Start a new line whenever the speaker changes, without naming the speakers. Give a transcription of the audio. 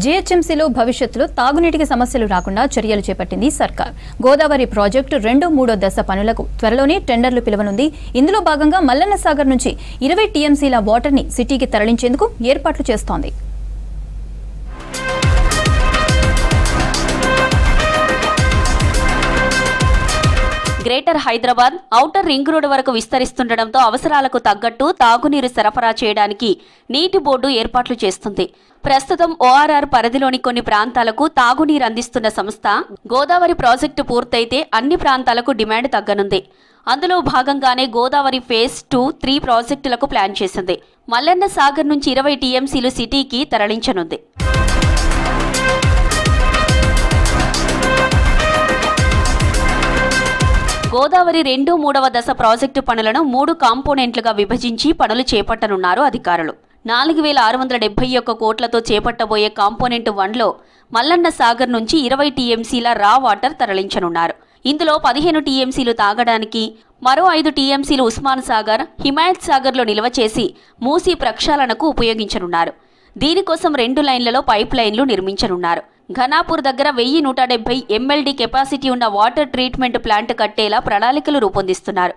జీహెచ్ఎంసీలో భవిష్యత్తులో తాగునీటికి సమస్యలు రాకుండా చర్యలు చేపట్టింది సర్కార్. గోదావరి ప్రాజెక్టు 2-3 దశ పనులకు త్వరలోనే టెండర్లు పిలువనుంది. ఇందులో భాగంగా మల్లన్న సాగర్ నుంచి 20 టీఎంసీల వాటర్ ని సిటీకి తరలించేందుకు ఏర్పాట్లు చేస్తోంది.
Greater Hyderabad outer ring road వరకు విస్తరిస్తుండటంతో అవసరాలకు తగ్గట్టు తాగునీరు సరఫరా చేయడానికి నీటి బోర్డు ఏర్పాట్లు చేస్తుంది. ప్రస్తుతం ఓఆర్ఆర్ పరిధిలోని కొన్ని ప్రాంతాలకు తాగునీరు అందిస్తున్న సంస్థ గోదావరి ప్రాజెక్టు పూర్తయితే అన్ని ప్రాంతాలకు డిమాండ్ తగ్గనుంది. అందులో భాగంగానే గోదావరి ఫేజ్ 2, 3 ప్రాజెక్టులకు ప్లాన్ చేసింది. మల్లన్న సాగర్ నుంచి 20 టీఎంసీలు సిటీకి తరలించనుంది. గోదావరి 2-3వ దశ ప్రాజెక్టు పనులను 3 కాంపోనెంట్లుగా విభజించి పనులు చేపట్టనున్నారు అధికారులు. 4671 కోట్లతో చేపట్టబోయే కాంపోనెంట్ 1లో మల్లన్న సాగర్ నుంచి 20 టీఎంసీల రా వాటర్ తరలించనున్నారు. ఇందులో 15 టీఎంసీలు తాగడానికి, మరో 5 టీఎంసీలు ఉస్మాన్ సాగర్, హిమాయత్ సాగర్లో నిల్వ చేసి మూసీ ప్రక్షాళనకు ఉపయోగించనున్నారు. దీనికోసం 2 లైన్లలో పైప్ లైన్లు నిర్మించనున్నారు. ఘనాపూర్ దగ్గర 1170 MLD కెపాసిటీ ఉన్న వాటర్ ట్రీట్మెంట్ ప్లాంట్ కట్టేలా ప్రణాళికలు రూపొందిస్తున్నారు.